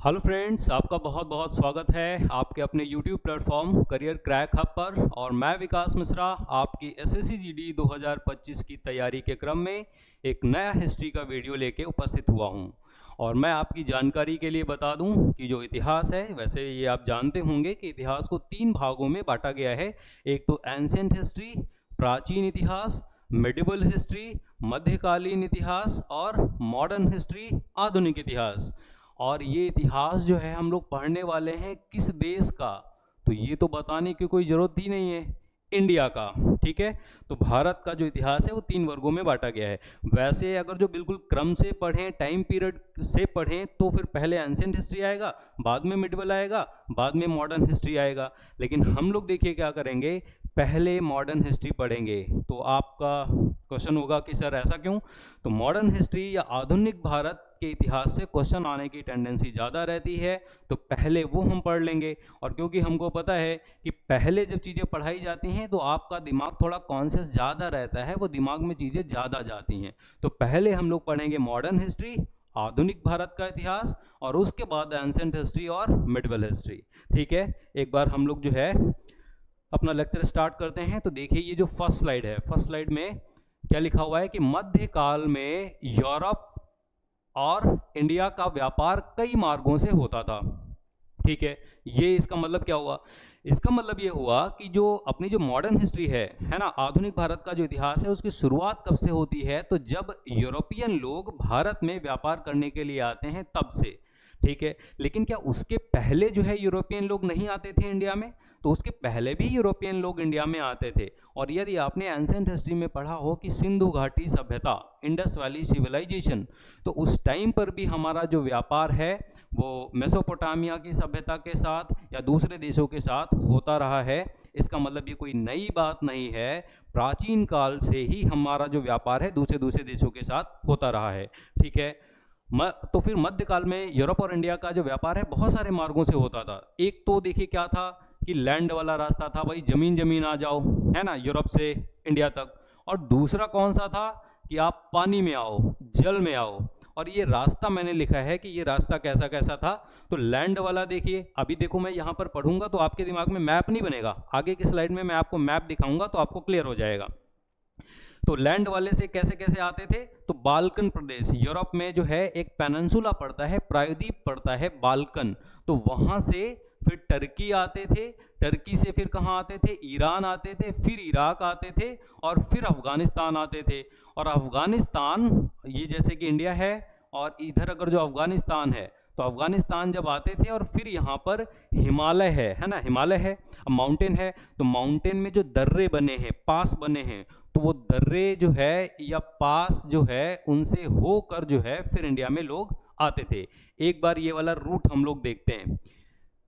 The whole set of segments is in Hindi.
हेलो फ्रेंड्स, आपका बहुत बहुत स्वागत है आपके अपने YouTube platform career crack hub पर। और मैं विकास मिश्रा आपकी एसएससी जीडी 2025 की तैयारी के क्रम में एक नया हिस्ट्री का वीडियो लेके उपस्थित हुआ हूं। और मैं आपकी जानकारी के लिए बता दूं कि जो इतिहास है, वैसे ये आप जानते होंगे कि इतिहास को 3 भागों में बांटा गया है। एक तो एंशिएंट हिस्ट्री, प्राचीन इतिहास, मिडिवल हिस्ट्री, मध्यकालीन इतिहास, और मॉडर्न हिस्ट्री, आधुनिक इतिहास। और ये इतिहास जो है हम लोग पढ़ने वाले हैं किस देश का, तो ये तो बताने की कोई ज़रूरत ही नहीं है, इंडिया का। ठीक है, तो भारत का जो इतिहास है वो 3 वर्गों में बांटा गया है। वैसे अगर जो बिल्कुल क्रम से पढ़ें, टाइम पीरियड से पढ़ें, तो फिर पहले एंशिएंट हिस्ट्री आएगा, बाद में मिडिवल आएगा, बाद में मॉडर्न हिस्ट्री आएगा। लेकिन हम लोग देखिए क्या करेंगे, पहले मॉडर्न हिस्ट्री पढ़ेंगे। तो आपका क्वेश्चन होगा कि सर ऐसा क्यों? तो मॉडर्न हिस्ट्री या आधुनिक भारत के इतिहास से क्वेश्चन आने की टेंडेंसी ज़्यादा रहती है, तो पहले वो हम पढ़ लेंगे। और क्योंकि हमको पता है कि पहले जब चीज़ें पढ़ाई जाती हैं तो आपका दिमाग थोड़ा कॉन्शियस ज़्यादा रहता है, वो दिमाग में चीज़ें ज़्यादा जाती हैं। तो पहले हम लोग पढ़ेंगे मॉडर्न हिस्ट्री, आधुनिक भारत का इतिहास, और उसके बाद एंशिएंट हिस्ट्री और मिडिवल हिस्ट्री। ठीक है, एक बार हम लोग जो है अपना लेक्चर स्टार्ट करते हैं। तो देखिए ये जो फर्स्ट स्लाइड है, फर्स्ट स्लाइड में क्या लिखा हुआ है कि मध्यकाल में यूरोप और इंडिया का व्यापार कई मार्गों से होता था। ठीक है, ये इसका मतलब क्या हुआ? इसका मतलब ये हुआ कि जो अपनी जो मॉडर्न हिस्ट्री है ना, आधुनिक भारत का जो इतिहास है, उसकी शुरुआत कब से होती है? तो जब यूरोपियन लोग भारत में व्यापार करने के लिए आते हैं तब से। ठीक है, लेकिन क्या उसके पहले जो है यूरोपियन लोग नहीं आते थे इंडिया में? तो उसके पहले भी यूरोपियन लोग इंडिया में आते थे। और यदि आपने एंशिएंट हिस्ट्री में पढ़ा हो कि सिंधु घाटी सभ्यता, इंडस वैली सिविलाइजेशन, तो उस टाइम पर भी हमारा जो व्यापार है वो मेसोपोटामिया की सभ्यता के साथ या दूसरे देशों के साथ होता रहा है। इसका मतलब ये कोई नई बात नहीं है, प्राचीन काल से ही हमारा जो व्यापार है दूसरे दूसरे देशों के साथ होता रहा है। ठीक है, तो फिर मध्यकाल में यूरोप और इंडिया का जो व्यापार है बहुत सारे मार्गों से होता था। एक तो देखिए क्या था कि लैंड वाला रास्ता था, भाई जमीन जमीन आ जाओ, है ना, यूरोप से इंडिया तक। और दूसरा कौन सा था कि आप पानी में आओ, जल में आओ। और ये रास्ता मैंने लिखा है कि ये रास्ता कैसा कैसा था। तो लैंड वाला देखिए, अभी देखो मैं यहाँ पर पढ़ूंगा तो आपके दिमाग में मैप नहीं बनेगा, आगे की स्लाइड में मैं आपको मैप दिखाऊंगा तो आपको क्लियर हो जाएगा। तो लैंड वाले से कैसे कैसे आते थे? तो बाल्कन प्रदेश, यूरोप में जो है एक पेनिनसुला पड़ता है, प्रायद्वीप पड़ता है बाल्कन, तो वहां से फिर टर्की आते थे, टर्की से फिर कहाँ आते थे? ईरान आते थे, फिर इराक आते थे, और फिर अफगानिस्तान आते थे। और अफगानिस्तान, ये जैसे कि इंडिया है और इधर अगर जो अफगानिस्तान है, तो अफगानिस्तान जब आते थे, और फिर यहाँ पर हिमालय है ना, हिमालय है, माउंटेन है, तो माउंटेन में जो दर्रे बने हैं, पास बने हैं, तो वो दर्रे जो है या पास जो है उनसे होकर जो है फिर इंडिया में लोग आते थे। एक बार ये वाला रूट हम लोग देखते हैं,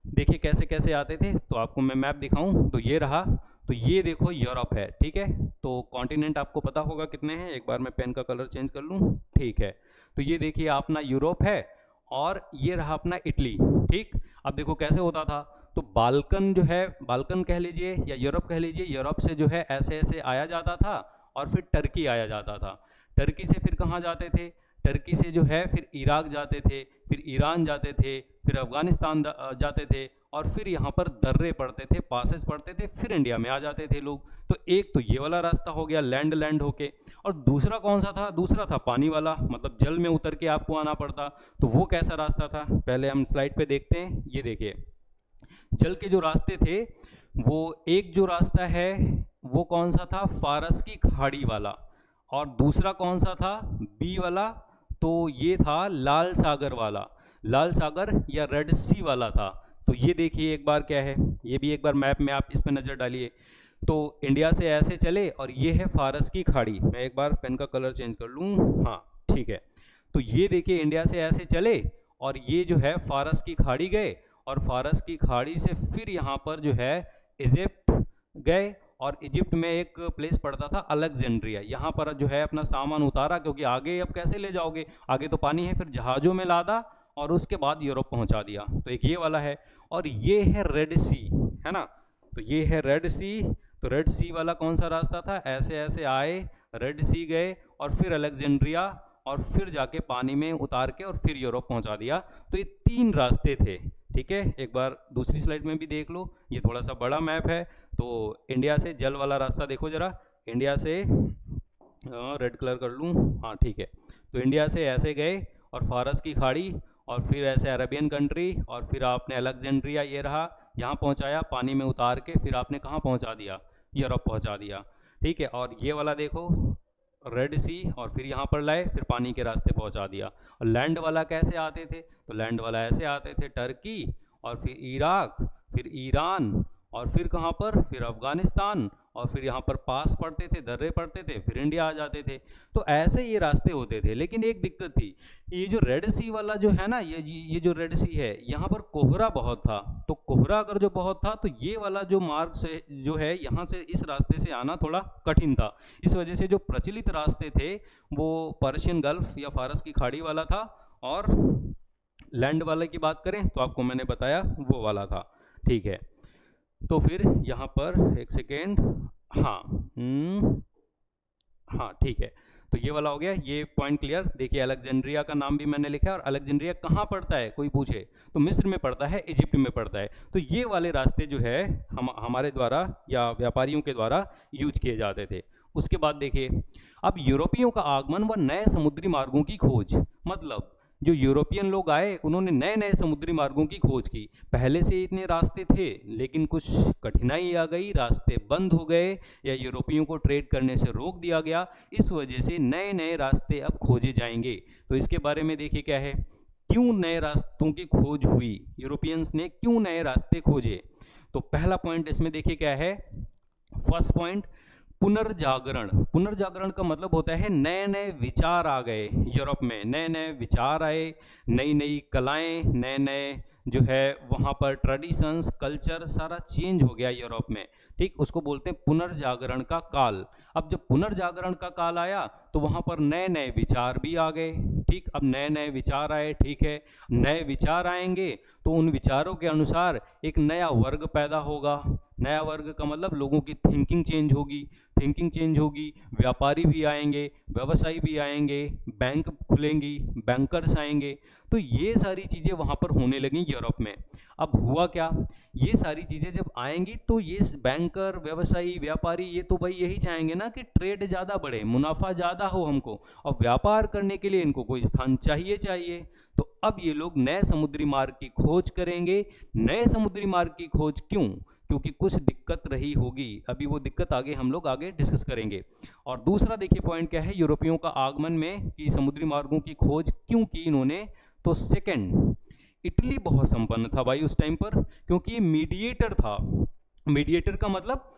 देखिए कैसे कैसे आते थे। तो आपको मैं मैप दिखाऊं तो ये रहा, तो ये देखो यूरोप है। ठीक है, तो कॉन्टिनेंट आपको पता होगा कितने हैं, एक बार मैं पेन का कलर चेंज कर लूं। ठीक है, तो ये देखिए अपना यूरोप है, और ये रहा अपना इटली। ठीक, अब देखो कैसे होता था। तो बाल्कन जो है, बाल्कन कह लीजिए या यूरोप कह लीजिए, यूरोप से जो है ऐसे ऐसे आया जाता था, और फिर टर्की आया जाता था। टर्की से फिर कहाँ जाते थे? टर्की से जो है फिर इराक जाते थे, फिर ईरान जाते थे, फिर अफगानिस्तान जाते थे, और फिर यहाँ पर दर्रे पड़ते थे, पासेस पड़ते थे, फिर इंडिया में आ जाते थे लोग। तो एक तो ये वाला रास्ता हो गया लैंड लैंड होके। और दूसरा कौन सा था? दूसरा था पानी वाला, मतलब जल में उतर के आपको आना पड़ता। तो वो कैसा रास्ता था, पहले हम स्लाइड पे देखते हैं। ये देखिए जल के जो रास्ते थे, वो एक जो रास्ता है वो कौन सा था? फारस की खाड़ी वाला। और दूसरा कौन सा था? बी वाला, तो ये था लाल सागर वाला, लाल सागर या रेड सी वाला था। तो ये देखिए एक बार क्या है, ये भी एक बार मैप में आप इस पर नज़र डालिए। तो इंडिया से ऐसे चले, और ये है फारस की खाड़ी। मैं एक बार पेन का कलर चेंज कर लूँ, हाँ ठीक है। तो ये देखिए इंडिया से ऐसे चले, और ये जो है फारस की खाड़ी गए, और फारस की खाड़ी से फिर यहाँ पर जो है इजिप्ट गए, और इजिप्ट में एक प्लेस पड़ता था अलेक्जेंड्रिया, यहाँ पर जो है अपना सामान उतारा, क्योंकि आगे अब कैसे ले जाओगे, आगे तो पानी है, फिर जहाज़ों में लादा, और उसके बाद यूरोप पहुंचा दिया। तो एक ये वाला है, और ये है रेड सी, है ना, तो ये है रेड सी। तो रेड सी वाला कौन सा रास्ता था? ऐसे ऐसे आए, रेड सी गए, और फिर अलेक्जेंड्रिया, और फिर जाके पानी में उतार के और फिर यूरोप पहुंचा दिया। तो ये 3 रास्ते थे। ठीक है, एक बार दूसरी स्लाइड में भी देख लो, ये थोड़ा सा बड़ा मैप है। तो इंडिया से जल वाला रास्ता देखो जरा, इंडिया से रेड कलर कर लूँ, हाँ ठीक है। तो इंडिया से ऐसे गए और फारस की खाड़ी और फिर ऐसे अरेबियन कंट्री और फिर आपने अलेक्जेंड्रिया ये रहा यहाँ पहुँचाया, पानी में उतार के फिर आपने कहाँ पहुँचा दिया, यूरोप पहुँचा दिया। ठीक है, और ये वाला देखो रेड सी, और फिर यहाँ पर लाए, फिर पानी के रास्ते पहुँचा दिया। और लैंड वाला कैसे आते थे, तो लैंड वाला ऐसे आते थे, टर्की और फिर इराक, फिर ईरान और फिर कहाँ पर, फिर अफगानिस्तान, और फिर यहाँ पर पास पड़ते थे, दर्रे पड़ते थे, फिर इंडिया आ जाते थे। तो ऐसे ये रास्ते होते थे। लेकिन एक दिक्कत थी, ये जो रेड सी वाला जो है ना, ये जो रेड सी है, यहाँ पर कोहरा बहुत था। तो कोहरा अगर जो बहुत था तो ये वाला जो मार्ग से जो है यहाँ से इस रास्ते से आना थोड़ा कठिन था। इस वजह से जो प्रचलित रास्ते थे वो पर्शियन गल्फ या फारस की खाड़ी वाला था, और लैंड वाले की बात करें तो आपको मैंने बताया वो वाला था। ठीक है, तो फिर यहाँ पर एक सेकेंड, हाँ हाँ ठीक है, तो ये वाला हो गया, ये पॉइंट क्लियर। देखिए अलेक्जेंड्रिया का नाम भी मैंने लिखा है, और अलेक्जेंड्रिया कहाँ पड़ता है कोई पूछे तो मिस्र में पड़ता है, इजिप्ट में पड़ता है। तो ये वाले रास्ते जो है हमारे द्वारा या व्यापारियों के द्वारा यूज किए जाते थे। उसके बाद देखिए अब यूरोपियों का आगमन व नए समुद्री मार्गों की खोज, मतलब जो यूरोपियन लोग आए उन्होंने नए नए समुद्री मार्गों की खोज की। पहले से इतने रास्ते थे लेकिन कुछ कठिनाई आ गई, रास्ते बंद हो गए या यूरोपियों को ट्रेड करने से रोक दिया गया। इस वजह से नए नए रास्ते अब खोजे जाएंगे। तो इसके बारे में देखिए क्या है, क्यों नए रास्तों की खोज हुई, यूरोपियंस ने क्यों नए रास्ते खोजे। तो पहला पॉइंट इसमें देखिए क्या है, फर्स्ट पॉइंट पुनर्जागरण। पुनर्जागरण का मतलब होता है नए नए विचार आ गए यूरोप में, नए नए विचार आए, नई नई कलाएं, नए नए जो है वहाँ पर ट्रेडिशंस, कल्चर सारा चेंज हो गया यूरोप में। ठीक, उसको बोलते हैं पुनर्जागरण का काल। अब जब पुनर्जागरण का काल आया तो वहाँ पर नए नए विचार भी आ गए। ठीक, अब नए नए विचार आए, ठीक है, नए विचार आएंगे तो उन विचारों के अनुसार एक नया वर्ग पैदा होगा। नया वर्ग का मतलब लोगों की थिंकिंग चेंज होगी, थिंकिंग चेंज होगी, व्यापारी भी आएंगे, व्यवसायी भी आएंगे, बैंक खुलेंगी, बैंकर्स आएंगे। तो ये सारी चीज़ें वहाँ पर होने लगी यूरोप में। अब हुआ क्या, ये सारी चीज़ें जब आएंगी तो ये बैंकर, व्यवसायी, व्यापारी ये तो भाई यही चाहेंगे ना कि ट्रेड ज़्यादा बढ़े, मुनाफा ज़्यादा हो हमको, और व्यापार करने के लिए इनको कोई स्थान चाहिए। तो अब ये लोग नए समुद्री मार्ग की खोज करेंगे। नए समुद्री मार्ग की खोज क्यों, क्योंकि कुछ दिक्कत रही होगी। अभी वो दिक्कत आगे हम लोग आगे डिस्कस करेंगे। और दूसरा देखिए पॉइंट क्या है यूरोपियों का आगमन में कि समुद्री मार्गों की खोज क्यों की इन्होंने। तो सेकंड, इटली बहुत संपन्न था भाई उस टाइम पर, क्योंकि ये मीडिएटर था। मीडिएटर का मतलब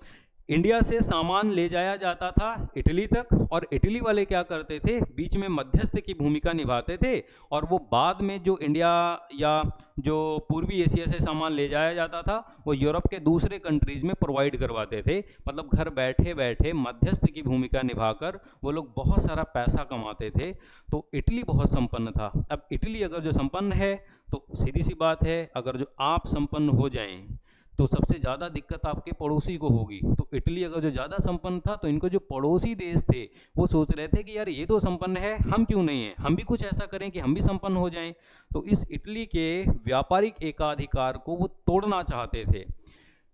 इंडिया से सामान ले जाया जाता था इटली तक, और इटली वाले क्या करते थे, बीच में मध्यस्थ की भूमिका निभाते थे, और वो बाद में जो इंडिया या जो पूर्वी एशिया से सामान ले जाया जाता था वो यूरोप के दूसरे कंट्रीज में प्रोवाइड करवाते थे। मतलब घर बैठे बैठे मध्यस्थ की भूमिका निभाकर वो लोग बहुत सारा पैसा कमाते थे। तो इटली बहुत संपन्न था। अब इटली अगर जो संपन्न है तो सीधी सी बात है, अगर जो आप संपन्न हो जाएं तो सबसे ज़्यादा दिक्कत आपके पड़ोसी को होगी। तो इटली अगर जो ज़्यादा संपन्न था तो इनको जो पड़ोसी देश थे वो सोच रहे थे कि यार ये तो संपन्न है, हम क्यों नहीं हैं, हम भी कुछ ऐसा करें कि हम भी संपन्न हो जाएं। तो इस इटली के व्यापारिक एकाधिकार को वो तोड़ना चाहते थे।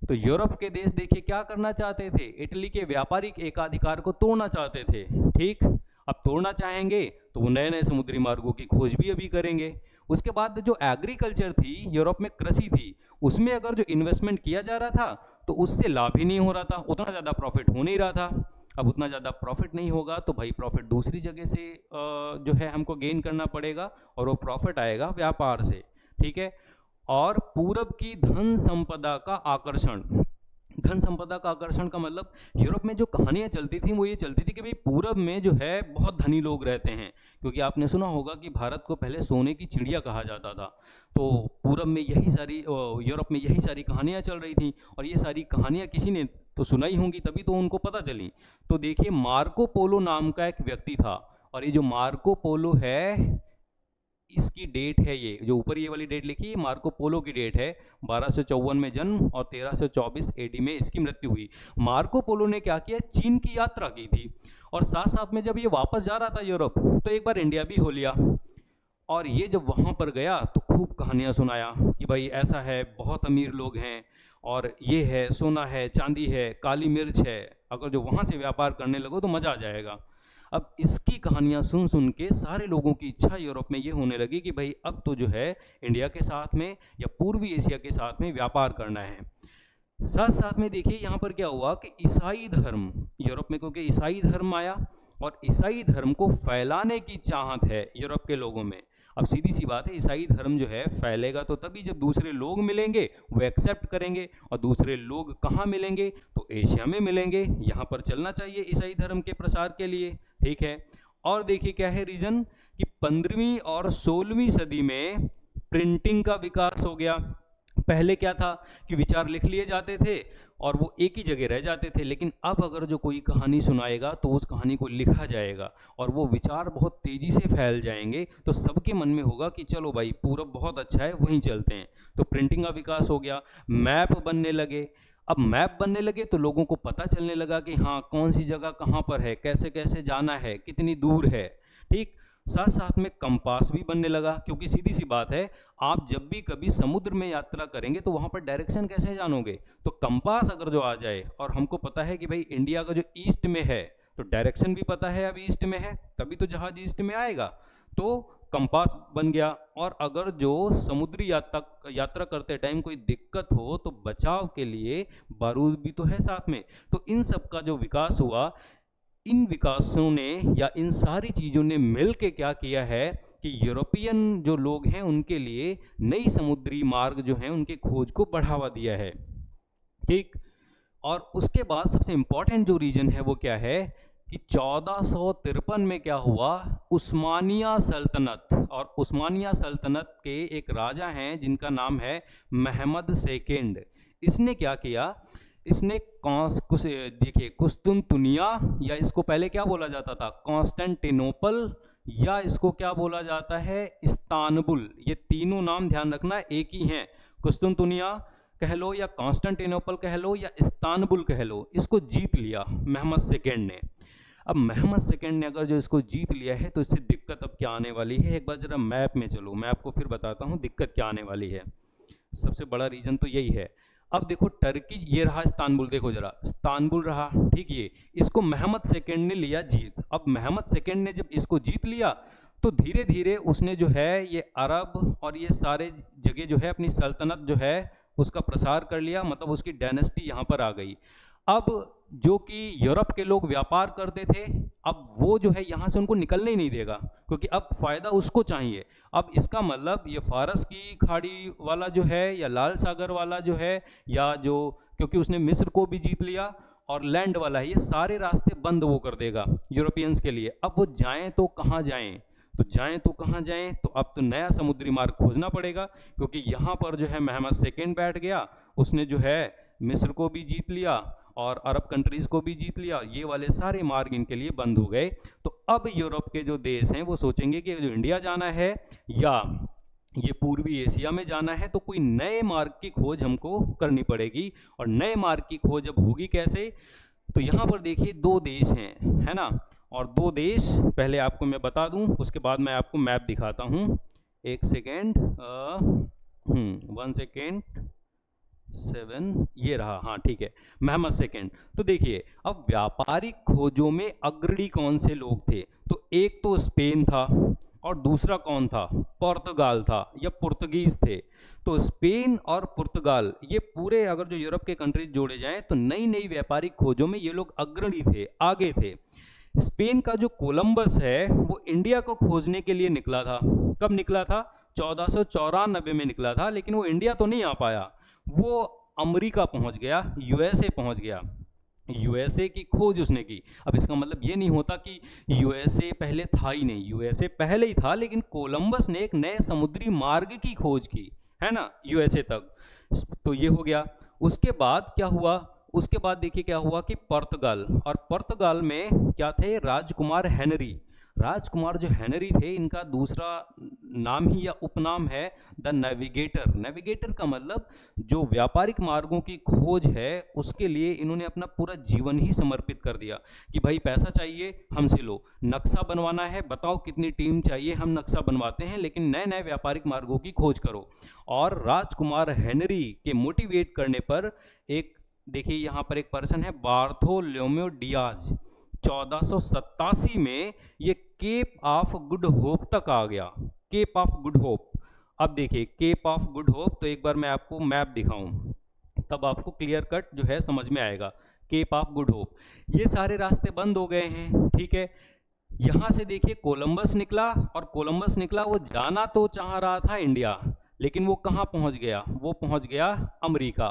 तो यूरोप के देश देखिए क्या करना चाहते थे, इटली के व्यापारिक एकाधिकार को तोड़ना चाहते थे। ठीक, अब तोड़ना चाहेंगे तो वो नए नए समुद्री मार्गों की खोज भी अभी करेंगे। उसके बाद जो एग्रीकल्चर थी यूरोप में, कृषि थी, उसमें अगर जो इन्वेस्टमेंट किया जा रहा था तो उससे लाभ ही नहीं हो रहा था, उतना ज़्यादा प्रॉफिट हो नहीं रहा था। अब उतना ज़्यादा प्रॉफिट नहीं होगा तो भाई प्रॉफिट दूसरी जगह से जो है हमको गेन करना पड़ेगा, और वो प्रॉफिट आएगा व्यापार से। ठीक है, और पूरब की धन संपदा का आकर्षण। धन संपदा का आकर्षण का मतलब यूरोप में जो कहानियां चलती थी वो ये चलती थी कि भाई पूरब में जो है बहुत धनी लोग रहते हैं, क्योंकि आपने सुना होगा कि भारत को पहले सोने की चिड़िया कहा जाता था। तो पूरब में यही सारी यूरोप में यही सारी कहानियां चल रही थी, और ये सारी कहानियां किसी ने तो सुनाई होंगी तभी तो उनको पता चली। तो देखिए मार्को पोलो नाम का एक व्यक्ति था, और ये जो मार्को पोलो है इसकी डेट है, ये जो ऊपर ये वाली डेट लिखी है मार्को पोलो की डेट है। 1254 में जन्म और 1324 एडी में इसकी मृत्यु हुई। मार्को पोलो ने क्या किया, चीन की यात्रा की थी, और साथ साथ में जब ये वापस जा रहा था यूरोप तो एक बार इंडिया भी हो लिया। और ये जब वहाँ पर गया तो खूब कहानियाँ सुनाया कि भाई ऐसा है, बहुत अमीर लोग हैं, और ये है, सोना है, चांदी है, काली मिर्च है, अगर जो वहाँ से व्यापार करने लगो तो मज़ा आ जाएगा। अब इसकी कहानियाँ सुन सुन के सारे लोगों की इच्छा यूरोप में ये होने लगी कि भाई अब तो जो है इंडिया के साथ में या पूर्वी एशिया के साथ में व्यापार करना है। साथ साथ में देखिए यहाँ पर क्या हुआ कि ईसाई धर्म यूरोप में, क्योंकि ईसाई धर्म आया और ईसाई धर्म को फैलाने की चाहत है यूरोप के लोगों में। अब सीधी सी बात है, ईसाई धर्म जो है फैलेगा तो तभी जब दूसरे लोग मिलेंगे वो एक्सेप्ट करेंगे, और दूसरे लोग कहाँ मिलेंगे तो एशिया में मिलेंगे। यहाँ पर चलना चाहिए ईसाई धर्म के प्रसार के लिए, ठीक है। और देखिए क्या है रीजन कि 15वीं और 16वीं सदी में प्रिंटिंग का विकास हो गया। पहले क्या था कि विचार लिख लिए जाते थे और वो एक ही जगह रह जाते थे, लेकिन अब अगर जो कोई कहानी सुनाएगा तो उस कहानी को लिखा जाएगा और वो विचार बहुत तेजी से फैल जाएंगे, तो सबके मन में होगा कि चलो भाई पूरब बहुत अच्छा है, वहीं चलते हैं। तो प्रिंटिंग का विकास हो गया, मैप बनने लगे। अब मैप बनने लगे तो लोगों को पता चलने लगा कि हाँ कौन सी जगह कहाँ पर है, कैसे कैसे जाना है, कितनी दूर है, ठीक। साथ साथ में कंपास भी बनने लगा, क्योंकि सीधी सी बात है, आप जब भी कभी समुद्र में यात्रा करेंगे तो वहां पर डायरेक्शन कैसे जानोगे, तो कंपास अगर जो आ जाए, और हमको पता है कि भाई इंडिया का जो ईस्ट में है तो डायरेक्शन भी पता है अब ईस्ट में है, तभी तो जहाज ईस्ट में आएगा, तो कंपास बन गया। और अगर जो समुद्री यात्रा करते टाइम कोई दिक्कत हो तो बचाव के लिए बारूद भी तो है साथ में। तो इन सब का जो विकास हुआ, इन विकासों ने या इन सारी चीज़ों ने मिल के क्या किया है कि यूरोपियन जो लोग हैं उनके लिए नई समुद्री मार्ग जो हैं उनके खोज को बढ़ावा दिया है, ठीक। और उसके बाद सबसे इंपॉर्टेंट जो रीजन है वो क्या है कि 1453 में क्या हुआ, उस्मानिया सल्तनत, और उस्मानिया सल्तनत के एक राजा हैं जिनका नाम है महमद सेकेंड। इसने क्या किया, इसने देखिए कुस्तुनतुनिया, या इसको पहले क्या बोला जाता था कॉन्स्टेंटिनोपल, या इसको क्या बोला जाता है इस्तानबुल, ये तीनों नाम ध्यान रखना एक ही हैं। कुस्तुनतुनिया कह लो या कॉन्स्टेंटिनोपल कह लो या इस्तानबुल कह लो, इसको जीत लिया महमद सेकेंड ने। अब महमद सेकेंड ने अगर जो इसको जीत लिया है तो इससे दिक्कत अब क्या आने वाली है, एक बार जरा मैप में चलो, मैं आपको फिर बताता हूँ दिक्कत क्या आने वाली है। सबसे बड़ा रीजन तो यही है। अब देखो टर्की, ये रहा इस्तानबुल, देखो जरा इस्तानबुल रहा, ठीक। ये इसको महमद सेकेंड ने लिया जीत। अब महमद सेकेंड ने जब इसको जीत लिया तो धीरे धीरे उसने जो है ये अरब और ये सारे जगह जो है अपनी सल्तनत जो है उसका प्रसार कर लिया, मतलब उसकी डायनेस्टी यहाँ पर आ गई। अब जो कि यूरोप के लोग व्यापार करते थे, अब वो जो है यहाँ से उनको निकलने ही नहीं देगा, क्योंकि अब फायदा उसको चाहिए। अब इसका मतलब ये फारस की खाड़ी वाला जो है या लाल सागर वाला जो है, या जो, क्योंकि उसने मिस्र को भी जीत लिया और लैंड वाला है, ये सारे रास्ते बंद वो कर देगा यूरोपियंस के लिए। अब वो जाएं तो कहाँ जाएं, तो जाएं तो कहाँ जाएं, तो अब तो नया समुद्री मार्ग खोजना पड़ेगा, क्योंकि यहाँ पर जो है महमद सेकेंड बैठ गया, उसने जो है मिस्र को भी जीत लिया और अरब कंट्रीज को भी जीत लिया, ये वाले सारे मार्ग इनके लिए बंद हो गए। तो अब यूरोप के जो देश हैं वो सोचेंगे कि जो इंडिया जाना है या ये पूर्वी एशिया में जाना है तो कोई नए मार्ग की खोज हमको करनी पड़ेगी। और नए मार्ग की खोज अब होगी कैसे, तो यहाँ पर देखिए दो देश हैं, है ना, और दो देश पहले आपको मैं बता दूं, उसके बाद मैं आपको मैप दिखाता हूँ। एक सेकेंड, 1 सेकेंड 7, ये रहा, हाँ ठीक है, महमद सेकेंड। तो देखिए अब व्यापारिक खोजों में अग्रणी कौन से लोग थे, तो एक तो स्पेन था और दूसरा कौन था, पुर्तगाल था या पुर्तगीज थे। तो स्पेन और पुर्तगाल, ये पूरे अगर जो यूरोप के कंट्रीज जोड़े जाएं तो नई नई व्यापारिक खोजों में ये लोग अग्रणी थे, आगे थे। स्पेन का जो कोलंबस है वो इंडिया को खोजने के लिए निकला था। कब निकला था, 1494 में निकला था, लेकिन वो इंडिया तो नहीं आ पाया, वो अमेरिका पहुंच गया, यूएसए पहुंच गया, यूएसए की खोज उसने की। अब इसका मतलब ये नहीं होता कि यूएसए पहले था ही नहीं, यूएसए पहले ही था, लेकिन कोलंबस ने एक नए समुद्री मार्ग की खोज की, है ना, यूएसए तक। तो ये हो गया। उसके बाद क्या हुआ, उसके बाद देखिए क्या हुआ कि पुर्तगाल, और पुर्तगाल में क्या थे, राजकुमार हेनरी। राजकुमार जो हेनरी थे, इनका दूसरा नाम ही या उपनाम है द नेविगेटर। नेविगेटर का मतलब जो व्यापारिक मार्गों की खोज है उसके लिए इन्होंने अपना पूरा जीवन ही समर्पित कर दिया कि भाई पैसा चाहिए हमसे लो, नक्शा बनवाना है बताओ कितनी टीम चाहिए, हम नक्शा बनवाते हैं, लेकिन नए नए व्यापारिक मार्गों की खोज करो। और राजकुमार हेनरी के मोटिवेट करने पर एक, देखिए यहाँ पर एक पर्सन है बार्थोलोम्यू डियाज, 1487 में ये केप ऑफ गुड होप तक आ गया। केप ऑफ गुड होप, अब देखिए केप ऑफ गुड होप, तो एक बार मैं आपको मैप दिखाऊं तब आपको क्लियर कट जो है समझ में आएगा। केप ऑफ गुड होप, ये सारे रास्ते बंद हो गए हैं, ठीक है। यहां से देखिए कोलंबस निकला, और कोलंबस निकला वो जाना तो चाह रहा था इंडिया, लेकिन वो कहां पहुंच गया, वो पहुंच गया अमेरिका,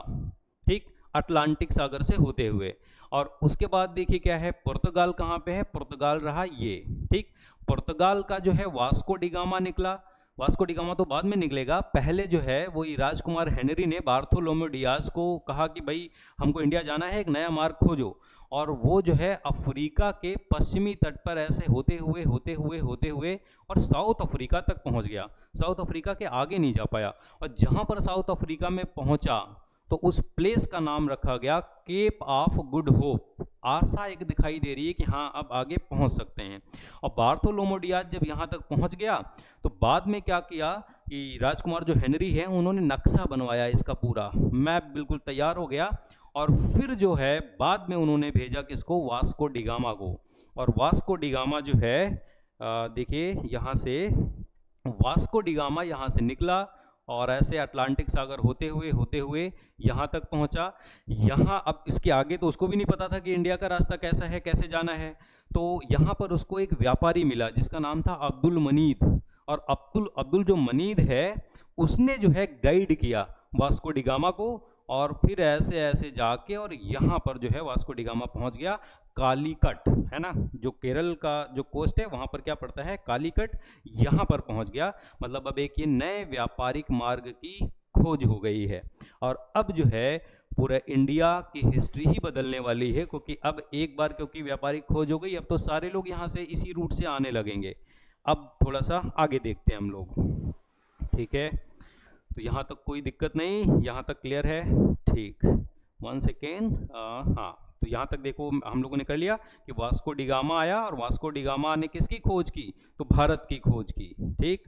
ठीक, अटलांटिक सागर से होते हुए। और उसके बाद देखिए क्या है, पुर्तगाल कहाँ पे है, पुर्तगाल रहा ये, ठीक। पुर्तगाल का जो है वास्को डिगामा निकला। वास्को डिगामा तो बाद में निकलेगा, पहले जो है वही राजकुमार हेनरी ने बार्थोलोम्यू डियाज को कहा कि भाई हमको इंडिया जाना है, एक नया मार्ग खोजो। और वो जो है अफ्रीका के पश्चिमी तट पर ऐसे होते हुए और साउथ अफ्रीका तक पहुंच गया। साउथ अफ्रीका के आगे नहीं जा पाया, और जहां पर साउथ अफ्रीका में पहुंचा तो उस प्लेस का नाम रखा गया केप ऑफ गुड होप। आशा एक दिखाई दे रही है कि हाँ अब आगे पहुंच सकते हैं। और बार्थोलोम्यू डियाज जब यहाँ तक पहुंच गया तो बाद में क्या किया कि राजकुमार जो हेनरी है उन्होंने नक्शा बनवाया, इसका पूरा मैप बिल्कुल तैयार हो गया। और फिर जो है बाद में उन्होंने भेजा किसको, वास्को डिगामा को। और वास्को डिगामा जो है देखिए यहाँ से वास्को डिगामा यहाँ से निकला और ऐसे अटलांटिक सागर होते हुए यहाँ तक पहुँचा। यहाँ अब इसके आगे तो उसको भी नहीं पता था कि इंडिया का रास्ता कैसा है, कैसे जाना है। तो यहाँ पर उसको एक व्यापारी मिला जिसका नाम था अब्दुल मनीद, और अब्दुल जो मनीद है उसने जो है गाइड किया वास्को डिगामा को, और फिर ऐसे ऐसे जाके और यहाँ पर जो है वास्को डिगामा पहुँच गया कालीकट, है ना, जो केरल का जो कोस्ट है वहाँ पर क्या पड़ता है, कालीकट, यहाँ पर पहुँच गया। मतलब अब एक ये नए व्यापारिक मार्ग की खोज हो गई है। और अब जो है पूरा इंडिया की हिस्ट्री ही बदलने वाली है, क्योंकि अब एक बार क्योंकि व्यापारिक खोज हो गई, अब तो सारे लोग यहाँ से इसी रूट से आने लगेंगे। अब थोड़ा सा आगे देखते हैं हम लोग, ठीक है। तो यहाँ तक कोई दिक्कत नहीं, यहाँ तक क्लियर है, ठीक। 1 सेकेंड, हाँ, तो यहाँ तक देखो हम लोगों ने कर लिया कि वास्को डिगामा आया, और वास्को डिगामा ने किसकी खोज की, तो भारत की खोज की, ठीक।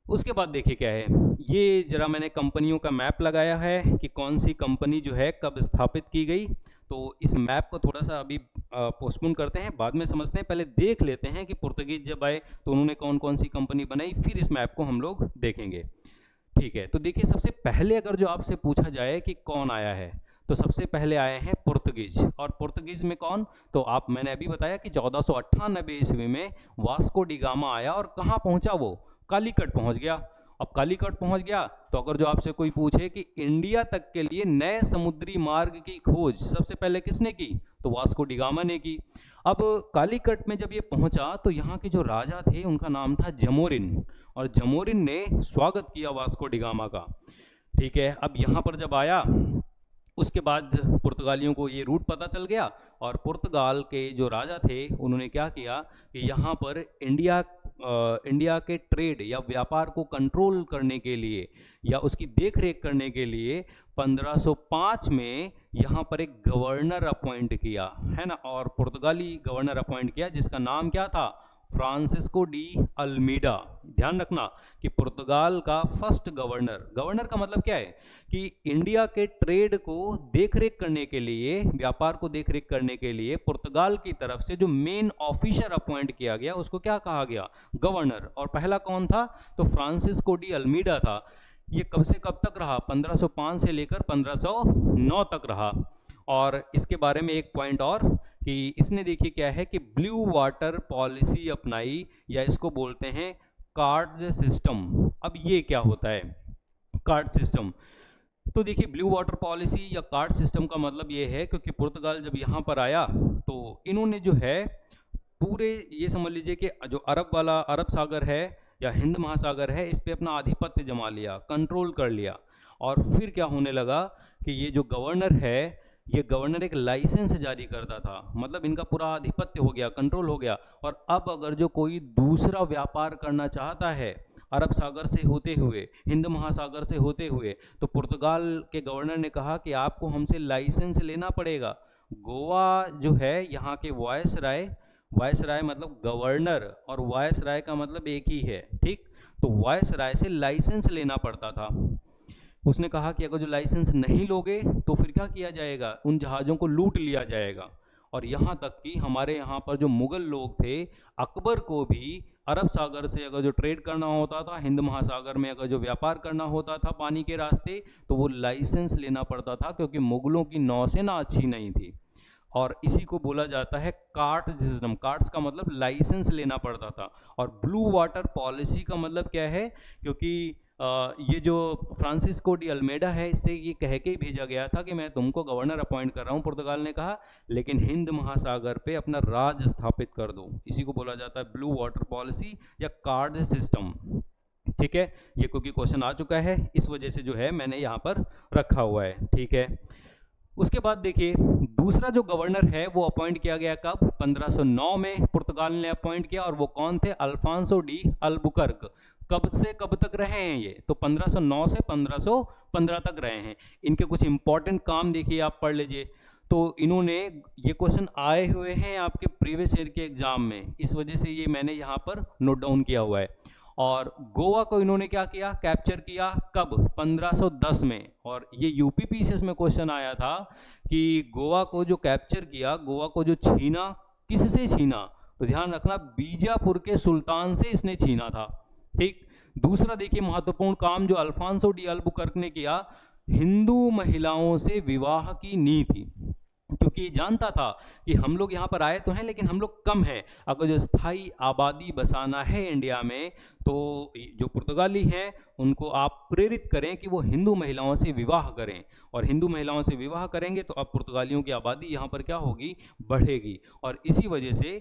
उसके बाद देखिए क्या है, ये जरा मैंने कंपनियों का मैप लगाया है कि कौन सी कंपनी जो है कब स्थापित की गई। तो इस मैप को थोड़ा सा अभी पोस्टपोन करते हैं, बाद में समझते हैं, पहले देख लेते हैं कि पुर्तगीज जब आए तो उन्होंने कौन कौन सी कंपनी बनाई, फिर इस मैप को हम लोग देखेंगे, ठीक है। तो देखिए सबसे पहले अगर जो आपसे पूछा जाए कि कौन आया है, तो सबसे पहले आए हैं पुर्तगीज। और पुर्तगीज में कौन, तो आप मैंने अभी बताया कि 1498 ईस्वी में वास्को डिगामा आया, और कहाँ पहुंचा वो, कालीकट पहुंच गया। अब कालीकट पहुंच गया तो अगर जो आपसे कोई पूछे कि इंडिया तक के लिए नए समुद्री मार्ग की खोज सबसे पहले किसने की, तो वास्को डिगामा ने की। अब कालीकट में जब ये पहुंचा तो यहाँ के जो राजा थे उनका नाम था जमोरिन, और जमोरिन ने स्वागत किया वास्को डिगामा का, ठीक है। अब यहाँ पर जब आया उसके बाद पुर्तगालियों को ये रूट पता चल गया, और पुर्तगाल के जो राजा थे उन्होंने क्या किया कि यहाँ पर इंडिया के ट्रेड या व्यापार को कंट्रोल करने के लिए या उसकी देखरेख करने के लिए 1505 में यहाँ पर एक गवर्नर अपॉइंट किया, है ना, और पुर्तगाली गवर्नर अपॉइंट किया जिसका नाम क्या था, फ्रांसिस्को डी अल्मीडा। ध्यान रखना कि पुर्तगाल का फर्स्ट गवर्नर, गवर्नर का मतलब क्या है कि इंडिया के ट्रेड को देखरेख करने के लिए, व्यापार को देखरेख करने के लिए पुर्तगाल की तरफ से जो मेन ऑफिसर अपॉइंट किया गया उसको क्या कहा गया, गवर्नर। और पहला कौन था, तो फ्रांसिस्को डी अल्मीडा था। ये कब से कब तक रहा, 1505 से लेकर 1509 तक रहा। और इसके बारे में एक पॉइंट और कि इसने देखिए क्या है कि ब्लू वाटर पॉलिसी अपनाई, या इसको बोलते हैं कार्ड सिस्टम। अब ये क्या होता है कार्ड सिस्टम, तो देखिए ब्लू वाटर पॉलिसी या कार्ड सिस्टम का मतलब ये है क्योंकि पुर्तगाल जब यहाँ पर आया तो इन्होंने जो है पूरे, ये समझ लीजिए कि जो अरब सागर है या हिंद महासागर है, इस पे अपना आधिपत्य जमा लिया, कंट्रोल कर लिया। और फिर क्या होने लगा कि ये जो गवर्नर है ये गवर्नर एक लाइसेंस जारी करता था, मतलब इनका पूरा आधिपत्य हो गया, कंट्रोल हो गया। और अब अगर जो कोई दूसरा व्यापार करना चाहता है अरब सागर से होते हुए, हिंद महासागर से होते हुए, तो पुर्तगाल के गवर्नर ने कहा कि आपको हमसे लाइसेंस लेना पड़ेगा। गोवा जो है यहाँ के वायसराय, वायसराय मतलब गवर्नर और वायसराय का मतलब एक ही है, ठीक। तो वायसराय से लाइसेंस लेना पड़ता था। उसने कहा कि अगर जो लाइसेंस नहीं लोगे तो फिर क्या किया जाएगा, उन जहाज़ों को लूट लिया जाएगा। और यहाँ तक कि हमारे यहाँ पर जो मुग़ल लोग थे, अकबर को भी अरब सागर से अगर जो ट्रेड करना होता था, हिंद महासागर में अगर जो व्यापार करना होता था पानी के रास्ते, तो वो लाइसेंस लेना पड़ता था, क्योंकि मुग़लों की नौसेना अच्छी नहीं थी। और इसी को बोला जाता है कार्ट सिस्टम। कार्ट्स का मतलब लाइसेंस लेना पड़ता था। और ब्लू वाटर पॉलिसी का मतलब क्या है, क्योंकि ये जो फ्रांसिस्को डी अल्मेडा है, इससे ये कह के ही भेजा गया था कि मैं तुमको गवर्नर अपॉइंट कर रहा हूँ, पुर्तगाल ने कहा, लेकिन हिंद महासागर पे अपना राज स्थापित कर दो। इसी को बोला जाता है ब्लू वाटर पॉलिसी या कार्ड सिस्टम, ठीक है। ये क्योंकि क्वेश्चन आ चुका है, इस वजह से जो है मैंने यहाँ पर रखा हुआ है, ठीक है। उसके बाद देखिए दूसरा जो गवर्नर है वो अपॉइंट किया गया कब, 1509 में पुर्तगाल ने अपॉइंट किया। और वो कौन थे, अल्फांसो डी अल्बुकर्क। कब से कब तक रहे हैं ये, तो 1509 से 1515 तक रहे हैं। इनके कुछ इंपॉर्टेंट काम देखिए, आप पढ़ लीजिए। तो इन्होंने, ये क्वेश्चन आए हुए हैं आपके प्रीवियस ईयर के एग्जाम में, इस वजह से ये मैंने यहाँ पर नोट डाउन किया हुआ है। और गोवा को इन्होंने क्या किया, कैप्चर किया, कब, 1510 में। और ये यूपीपीसीएस में क्वेश्चन आया था कि गोवा को जो कैप्चर किया, गोवा को जो छीना, किससे छीना, तो ध्यान रखना बीजापुर के सुल्तान से इसने छीना था, ठीक। दूसरा देखिए महत्वपूर्ण काम जो अल्फांसो डी अल्बुकर्क ने किया, हिंदू महिलाओं से विवाह की नीति। क्योंकि जानता था कि हम लोग यहाँ पर आए तो हैं लेकिन हम लोग कम हैं, अगर जो स्थायी आबादी बसाना है इंडिया में, तो जो पुर्तगाली हैं उनको आप प्रेरित करें कि वो हिंदू महिलाओं से विवाह करें। और हिंदू महिलाओं से विवाह करेंगे तो अब पुर्तगालियों की आबादी यहाँ पर क्या होगी, बढ़ेगी। और इसी वजह से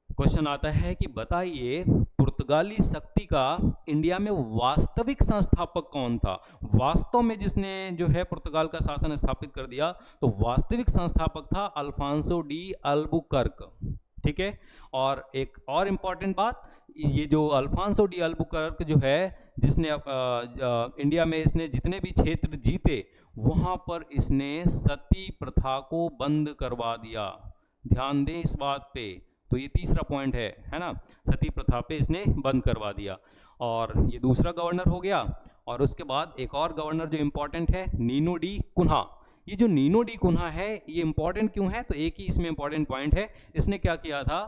क्वेश्चन आता है कि बताइए पुर्तगाली शक्ति का इंडिया में वास्तविक संस्थापक कौन था। वास्तव में जिसने जो है पुर्तगाल का शासन स्थापित कर दिया, तो वास्तविक संस्थापक था अल्फांसो डी अल्बुकर्क, ठीक है। और एक और इम्पॉर्टेंट बात, ये जो अल्फांसो डी अल्बुकर्क जो है, जिसने इंडिया में इसने जितने भी क्षेत्र जीते वहाँ पर इसने सती प्रथा को बंद करवा दिया। ध्यान दें इस बात पे, तो ये तीसरा पॉइंट है ना, सती प्रथा पे इसने बंद करवा दिया। और ये दूसरा गवर्नर हो गया। और उसके बाद एक और गवर्नर जो इम्पोर्टेंट है, नीनो डी कुन्हा। ये जो नीनो डी कुन्हा है ये इम्पोर्टेंट क्यों है, तो एक ही इसमें इम्पोर्टेंट पॉइंट है। इसने क्या किया था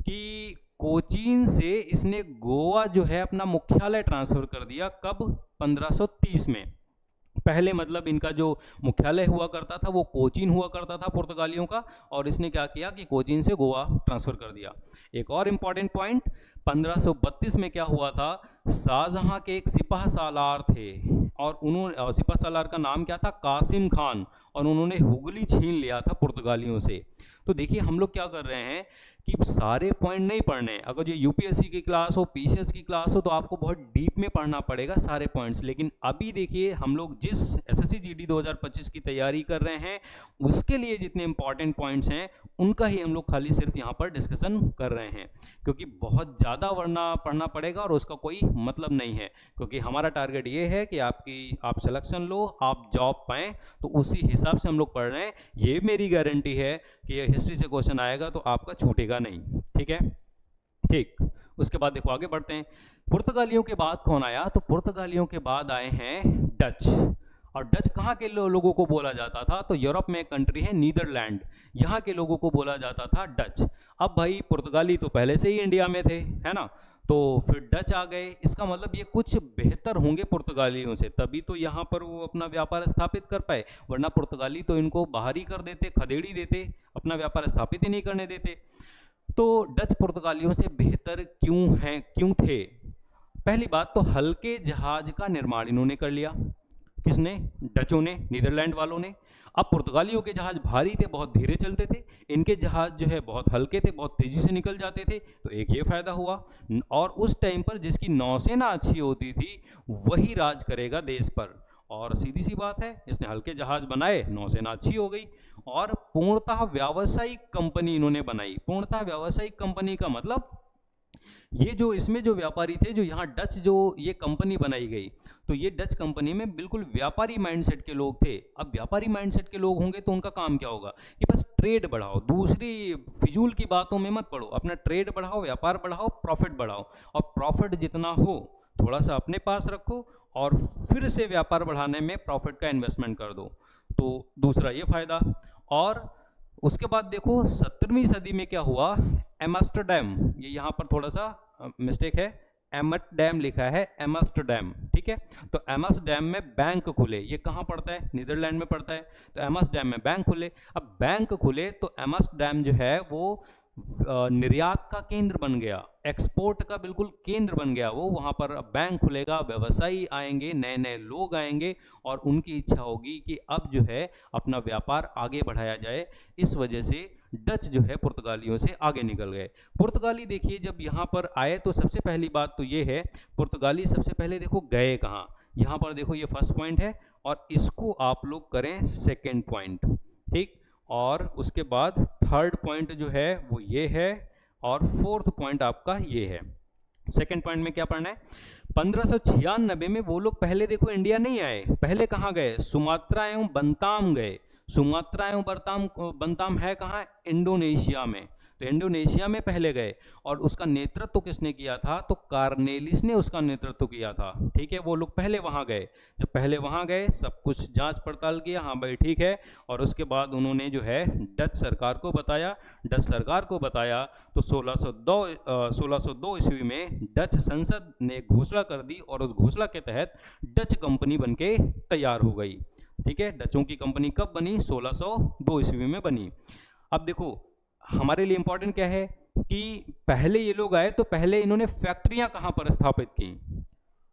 कि कोचीन से इसने गोवा जो है अपना मुख्यालय ट्रांसफर कर दिया, कब, 1530 में। पहले मतलब इनका जो मुख्यालय हुआ करता था वो कोचीन हुआ करता था पुर्तगालियों का, और इसने क्या किया कि कोचीन से गोवा ट्रांसफर कर दिया। एक और इम्पॉर्टेंट पॉइंट, 1532 में क्या हुआ था, शाहजहां के एक सिपाह सालार थे, और उन्होंने, सिपाह सालार का नाम क्या था, कासिम खान, और उन्होंने हुगली छीन लिया था पुर्तगालियों से। तो देखिए हम लोग क्या कर रहे हैं कि सारे पॉइंट नहीं पढ़ने, अगर ये यूपीएससी की क्लास हो, पीसीएस की क्लास हो, तो आपको बहुत डीप में पढ़ना पड़ेगा सारे पॉइंट्स। लेकिन अभी देखिए हम लोग जिस एसएससी जीडी 2025 की तैयारी कर रहे हैं उसके लिए जितने इंपॉर्टेंट पॉइंट्स हैं उनका ही हम लोग खाली सिर्फ यहाँ पर डिस्कशन कर रहे हैं, क्योंकि बहुत ज़्यादा वरना पढ़ना पड़ेगा और उसका कोई मतलब नहीं है। क्योंकि हमारा टारगेट ये है कि आप सिलेक्शन लो, आप जॉब पाएँ, तो उसी हिसाब से हम लोग पढ़ रहे हैं। ये मेरी गारंटी है कि हिस्ट्री से क्वेश्चन आएगा तो आपका छूटेगा नहीं, ठीक है, ठीक। उसके बाद देखो आगे बढ़ते हैं, पुर्तगालियों के बाद कौन आया, तो पुर्तगालियों के बाद आए हैं डच। और डच कहाँ के लोगों को बोला जाता था, तो यूरोप में एक कंट्री है नीदरलैंड, यहाँ के लोगों को बोला जाता था डच। अब भाई पुर्तगाली तो पहले से ही इंडिया में थे, है ना, तो फिर डच आ गए। इसका मतलब ये कुछ बेहतर होंगे पुर्तगालियों से, तभी तो यहाँ पर वो अपना व्यापार स्थापित कर पाए, वरना पुर्तगाली तो इनको बाहर ही कर देते, खदेड़ी देते, अपना व्यापार स्थापित ही नहीं करने देते। तो डच पुर्तगालियों से बेहतर क्यों थे। पहली बात तो हल्के जहाज का निर्माण इन्होंने कर लिया, किसने, डचों ने, नीदरलैंड वालों ने। अब पुर्तगालियों के जहाज भारी थे, बहुत धीरे चलते थे, इनके जहाज जो है बहुत हल्के थे, बहुत तेजी से निकल जाते थे, तो एक ये फायदा हुआ। और उस टाइम पर जिसकी नौसेना अच्छी होती थी वही राज करेगा देश पर, और सीधी सी बात है, इसने हल्के जहाज बनाए, नौसेना अच्छी हो गई और पूर्णतः व्यावसायिक कंपनी इन्होंने बनाई। पूर्णतः व्यावसायिक कंपनी का मतलब ये जो इसमें जो व्यापारी थे, जो यहाँ डच जो ये कंपनी बनाई गई, तो ये डच कंपनी में बिल्कुल व्यापारी माइंडसेट के लोग थे। अब व्यापारी माइंडसेट के लोग होंगे तो उनका काम क्या होगा कि बस ट्रेड बढ़ाओ, दूसरी फिजूल की बातों में मत पड़ो, अपना ट्रेड बढ़ाओ, व्यापार बढ़ाओ, प्रॉफिट बढ़ाओ, और प्रॉफिट जितना हो थोड़ा सा अपने पास रखो और फिर से व्यापार बढ़ाने में प्रॉफिट का इन्वेस्टमेंट कर दो। तो दूसरा ये फायदा। और उसके बाद देखो 17वीं सदी में क्या हुआ, एम्स्टर्डम, ये यहाँ पर थोड़ा सा मिस्टेक है, एम्स्टर्डम लिखा है, एम्स्टर्डम, ठीक है। तो एम्स्टर्डम में बैंक खुले, ये कहाँ पड़ता है, नीदरलैंड में पड़ता है। तो एम्स्टर्डम में बैंक खुले। अब बैंक खुले तो एम्स्टर्डम जो है वो निर्यात का केंद्र बन गया, एक्सपोर्ट का बिल्कुल केंद्र बन गया वो। वहां पर बैंक खुलेगा, व्यवसायी आएंगे, नए नए लोग आएंगे और उनकी इच्छा होगी कि अब जो है अपना व्यापार आगे बढ़ाया जाए। इस वजह से डच जो है पुर्तगालियों से आगे निकल गए। पुर्तगाली देखिए जब यहाँ पर आए तो सबसे पहली बात तो ये है, पुर्तगाली सबसे पहले देखो गए कहाँ, यहाँ पर देखो ये फर्स्ट पॉइंट है और इसको आप लोग करें सेकेंड पॉइंट, ठीक। और उसके बाद थर्ड पॉइंट जो है वो ये है और फोर्थ पॉइंट आपका ये है। सेकेंड पॉइंट में क्या पढ़ना है, 1596 में वो लोग पहले देखो इंडिया नहीं आए, पहले कहाँ गए, सुमात्रा एवं बंताम गए। सुमात्रा एवं बंताम है कहाँ, इंडोनेशिया में। तो इंडोनेशिया में पहले गए और उसका नेतृत्व किसने किया था, तो कार्नेलिस ने उसका नेतृत्व किया था, ठीक है। वो लोग पहले वहां गए, जब पहले वहां गए सब कुछ जांच पड़ताल किया, हाँ भाई ठीक है, और उसके बाद उन्होंने जो है डच सरकार को बताया। डच सरकार को बताया तो 1602 ईस्वी में डच संसद ने घोषणा कर दी और उस घोषणा के तहत डच कंपनी बनके तैयार हो गई, ठीक है। डचों की कंपनी कब बनी, 1602 ईस्वी में बनी। अब देखो हमारे लिए इंपॉर्टेंट क्या है कि पहले ये लोग आए तो पहले इन्होंने फैक्ट्रियां कहां पर स्थापित की,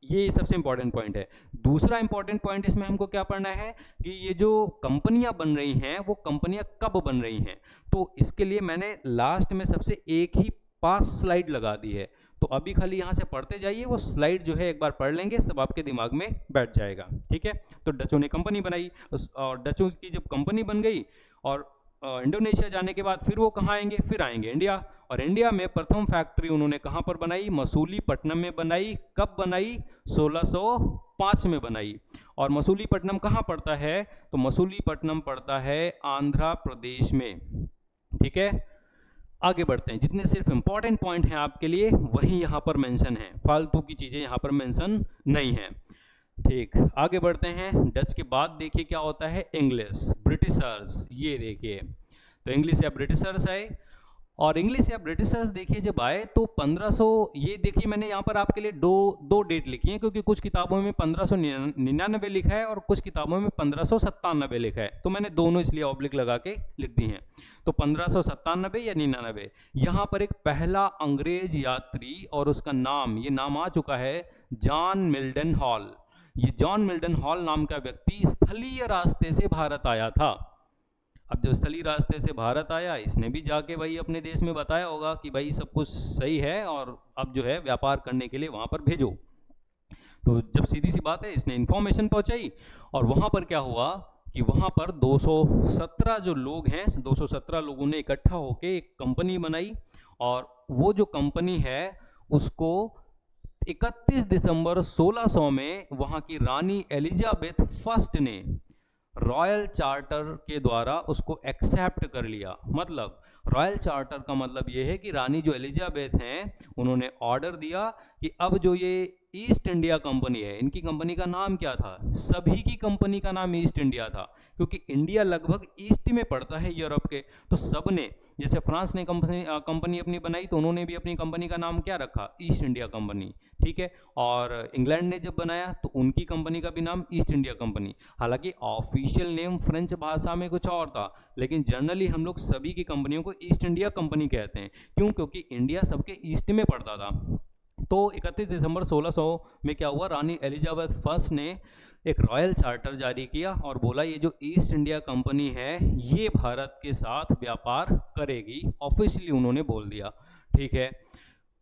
ये सबसे इंपॉर्टेंट पॉइंट है। दूसरा इंपॉर्टेंट पॉइंट इसमें हमको क्या पढ़ना है कि ये जो कंपनियां बन रही हैं वो कंपनियां कब बन रही हैं। तो इसके लिए मैंने लास्ट में सबसे एक ही पास स्लाइड लगा दी है, तो अभी खाली यहां से पढ़ते जाइए, वो स्लाइड जो है एक बार पढ़ लेंगे सब आपके दिमाग में बैठ जाएगा, ठीक है। तो डचों ने कंपनी बनाई और डचों की जब कंपनी बन गई और इंडोनेशिया जाने के बाद फिर वो कहाँ आएंगे, फिर आएंगे इंडिया। और इंडिया में प्रथम फैक्ट्री उन्होंने कहाँ पर बनाई, मसूलीपट्टनम में बनाई। कब बनाई, 1605 में बनाई। और मसूलीपट्टनम कहाँ पड़ता है, तो मसूलीपट्टनम पड़ता है आंध्र प्रदेश में, ठीक है। आगे बढ़ते हैं, जितने सिर्फ इंपॉर्टेंट पॉइंट हैं आपके लिए वही यहाँ पर मेंशन है, फालतू की चीजें यहाँ पर मेंशन नहीं है, ठीक। आगे बढ़ते हैं, डच के बाद देखिए क्या होता है, इंग्लिश, ब्रिटिशर्स। ये देखिए तो इंग्लिश या ब्रिटिशर्स आए, और इंग्लिश या ब्रिटिशर्स देखिए जब आए तो 1500, ये देखिए मैंने यहाँ पर आपके लिए दो डेट लिखी है क्योंकि कुछ किताबों में 1599 लिखा है और कुछ किताबों में 1597 लिखा है, तो मैंने दोनों इसलिए ऑब्लिक लगा के लिख दी हैं। तो 1597 या 99, यहाँ पर एक पहला अंग्रेज यात्री और उसका नाम, ये नाम आ चुका है, जॉन मिल्टन हॉल। ये जॉन मिल्टन हॉल नाम का व्यक्ति स्थलीय रास्ते से भारत आया था। अब जब स्थलीय रास्ते से भारत आया, इसने भी जाके भाई अपने देश में बताया होगा कि भाई सब कुछ सही है और अब जो है व्यापार करने के लिए वहां पर भेजो। तो जब सीधी सी बात है, इसने इंफॉर्मेशन पहुंचाई और वहां पर क्या हुआ कि वहां पर 217 जो लोग हैं, 217 लोगों ने इकट्ठा होकर एक कंपनी बनाई और वो जो कंपनी है उसको 31 दिसंबर 1600 में वहां की रानी एलिजाबेथ फर्स्ट ने रॉयल चार्टर के द्वारा उसको एक्सेप्ट कर लिया। मतलब रॉयल चार्टर का मतलब यह है कि रानी जो एलिजाबेथ हैं उन्होंने ऑर्डर दिया कि अब जो ये ईस्ट इंडिया कंपनी है, इनकी कंपनी का नाम क्या था, सभी की कंपनी का नाम ईस्ट इंडिया था क्योंकि इंडिया लगभग ईस्ट में पड़ता है यूरोप के। तो सब ने, जैसे फ्रांस ने कंपनी अपनी बनाई तो उन्होंने भी अपनी कंपनी का नाम क्या रखा, ईस्ट इंडिया कंपनी, ठीक है। और इंग्लैंड ने जब बनाया तो उनकी कंपनी का भी नाम ईस्ट इंडिया कंपनी। हालांकि ऑफिशियल नेम फ्रेंच भाषा में कुछ और था, लेकिन जनरली हम लोग सभी की कंपनियों को ईस्ट इंडिया कंपनी कहते हैं। क्यों, क्योंकि इंडिया सबके ईस्ट में पड़ता था। तो 31 दिसंबर 1600 में क्या हुआ, रानी एलिजाबेथ फर्स्ट ने एक रॉयल चार्टर जारी किया और बोला ये जो ईस्ट इंडिया कंपनी है ये भारत के साथ व्यापार करेगी, ऑफिशियली उन्होंने बोल दिया, ठीक है।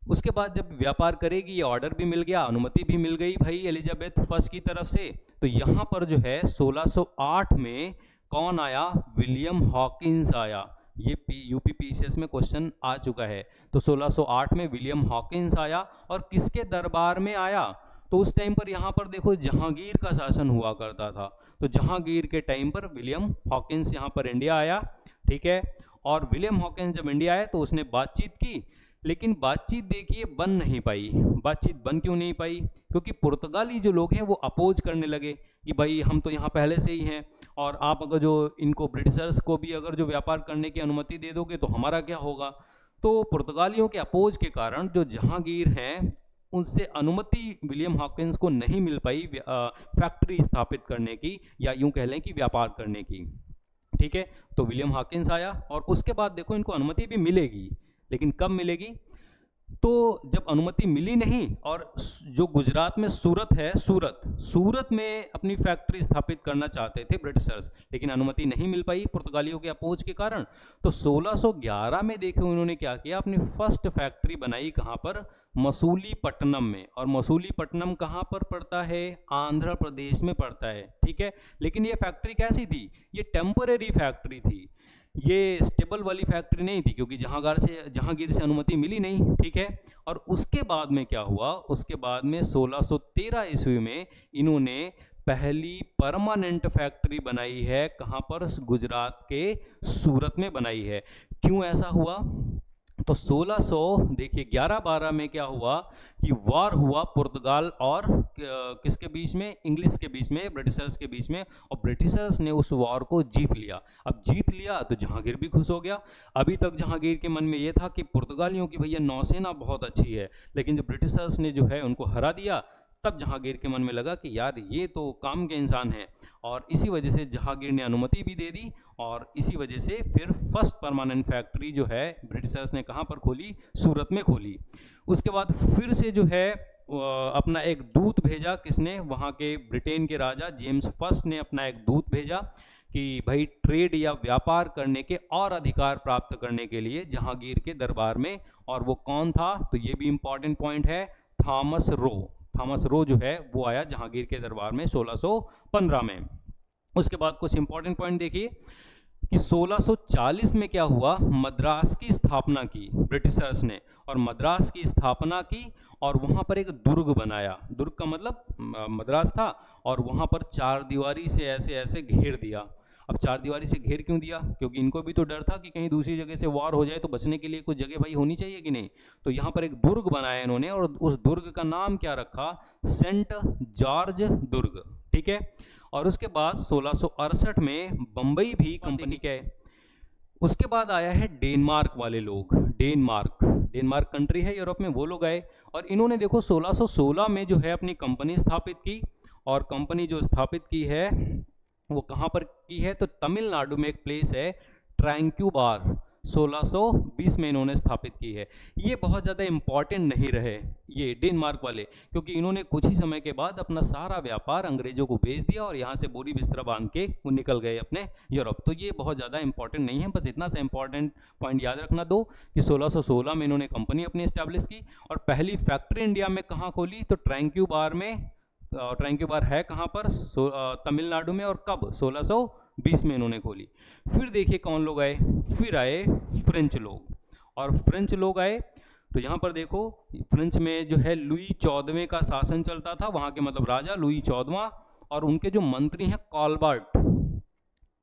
उसके बाद जब व्यापार करेगी, ये ऑर्डर भी मिल गया, अनुमति भी मिल गई भाई एलिजाबेथ फर्स्ट की तरफ से, तो यहाँ पर जो है 1608 में कौन आया? विलियम हॉकिंस आया। ये यूपी पीसीएस में क्वेश्चन आ चुका है। तो 1608 में विलियम हॉकिंस आया और किसके दरबार में आया? तो उस टाइम पर यहाँ पर देखो जहांगीर का शासन हुआ करता था, तो जहांगीर के टाइम पर विलियम हॉकिंस यहाँ पर इंडिया आया, ठीक है। और विलियम हॉकिंस जब इंडिया आया तो उसने बातचीत की, लेकिन बातचीत देखिए बन नहीं पाई। बातचीत बन क्यों नहीं पाई? क्योंकि पुर्तगाली जो लोग हैं वो अपोज करने लगे कि भाई हम तो यहाँ पहले से ही हैं, और आप अगर जो इनको ब्रिटिशर्स को भी अगर जो व्यापार करने की अनुमति दे दोगे तो हमारा क्या होगा? तो पुर्तगालियों के अपोज के कारण जो जहांगीर हैं उनसे अनुमति विलियम हॉकिंस को नहीं मिल पाई फैक्ट्री स्थापित करने की, या यूं कह लें कि व्यापार करने की, ठीक है। तो विलियम हॉकिंस आया और उसके बाद देखो इनको अनुमति भी मिलेगी, लेकिन कब मिलेगी? तो जब अनुमति मिली नहीं, और जो गुजरात में सूरत है, सूरत में अपनी फैक्ट्री स्थापित करना चाहते थे ब्रिटिशर्स, लेकिन अनुमति नहीं मिल पाई पुर्तगालियों के अपोज के कारण। तो 1611 में देखो उन्होंने क्या किया, अपनी फर्स्ट फैक्ट्री बनाई। कहाँ पर? मसूलीपट्टनम में। और मसूलीपट्टनम कहाँ पर पड़ता है? आंध्र प्रदेश में पड़ता है, ठीक है। लेकिन ये फैक्ट्री कैसी थी? ये टेम्परेरी फैक्ट्री थी, ये स्टेबल वाली फैक्ट्री नहीं थी, क्योंकि जहांगीर से अनुमति मिली नहीं, ठीक है। और उसके बाद में क्या हुआ? उसके बाद में 1613 ईस्वी में इन्होंने पहली परमानेंट फैक्ट्री बनाई है। कहां पर? गुजरात के सूरत में बनाई है। क्यों ऐसा हुआ? तो 1600 देखिए 11-12 में क्या हुआ कि वॉर हुआ पुर्तगाल और किसके बीच में? इंग्लिश के बीच में, ब्रिटिशर्स के बीच में, और ब्रिटिशर्स ने उस वॉर को जीत लिया। अब जीत लिया तो जहांगीर भी खुश हो गया। अभी तक जहांगीर के मन में ये था कि पुर्तगालियों की भैया नौसेना बहुत अच्छी है, लेकिन जब ब्रिटिशर्स ने जो है उनको हरा दिया, तब जहांगीर के मन में लगा कि यार ये तो काम के इंसान हैं, और इसी वजह से जहांगीर ने अनुमति भी दे दी। और इसी वजह से फिर फर्स्ट परमानेंट फैक्ट्री जो है ब्रिटिशर्स ने कहाँ पर खोली? सूरत में खोली। उसके बाद फिर से जो है अपना एक दूत भेजा। किसने? वहाँ के ब्रिटेन के राजा जेम्स फर्स्ट ने अपना एक दूत भेजा कि भाई ट्रेड या व्यापार करने के और अधिकार प्राप्त करने के लिए जहांगीर के दरबार में। और वो कौन था? तो ये भी इंपॉर्टेंट पॉइंट है, थॉमस रो जो है वो आया जहांगीर के दरबार में 1615 में। उसके बाद कुछ इंपॉर्टेंट पॉइंट देखिए कि 1640 में क्या हुआ? मद्रास की स्थापना की ब्रिटिशर्स ने, और मद्रास की स्थापना की और वहां पर एक दुर्ग बनाया। दुर्ग का मतलब मद्रास था, और वहां पर चार दीवारी से ऐसे ऐसे घेर दिया। अब चार दीवारी से घेर क्यों दिया? क्योंकि इनको भी तो डर था कि कहीं दूसरी जगह से वॉर हो जाए तो बचने के लिए कुछ जगह भाई होनी चाहिए कि नहीं। तो यहाँ पर एक दुर्ग बनाया इन्होंने, और उस दुर्ग का नाम क्या रखा? सेंट जॉर्ज दुर्ग, ठीक है। और उसके बाद 1668 में बंबई भी कंपनी के। उसके बाद आया है डेनमार्क वाले लोग। डेनमार्क कंट्री है यूरोप में, वो लोग आए और इन्होंने देखो 1616 में जो है अपनी कंपनी स्थापित की। और कंपनी जो स्थापित की है वो कहाँ पर की है? तो तमिलनाडु में एक प्लेस है ट्रैंक्यूबार, 1620 में इन्होंने स्थापित की है। ये बहुत ज़्यादा इंपॉर्टेंट नहीं रहे ये डेनमार्क वाले, क्योंकि इन्होंने कुछ ही समय के बाद अपना सारा व्यापार अंग्रेजों को बेच दिया और यहाँ से बोरी बिस्तरा बांध के वो निकल गए अपने यूरोप। तो ये बहुत ज़्यादा इंपॉर्टेंट नहीं है, बस इतना सा इंपॉर्टेंट पॉइंट याद रखना दो कि 1616 में इन्होंने कंपनी अपनी इस्टेब्लिश की और पहली फैक्ट्री इंडिया में कहाँ खोली? तो ट्रैंक्यूबार में। ट्रैंक्यूबार है कहाँ पर? तमिलनाडु में। और कब? 1620 में इन्होंने खोली। फिर देखिए कौन लोग आए? फिर आए फ्रेंच लोग। और फ्रेंच लोग आए तो यहाँ पर देखो फ्रेंच में जो है लुई 14वें का शासन चलता था, वहाँ के मतलब राजा लुई 14वां, और उनके जो मंत्री हैं कॉलबर्ट,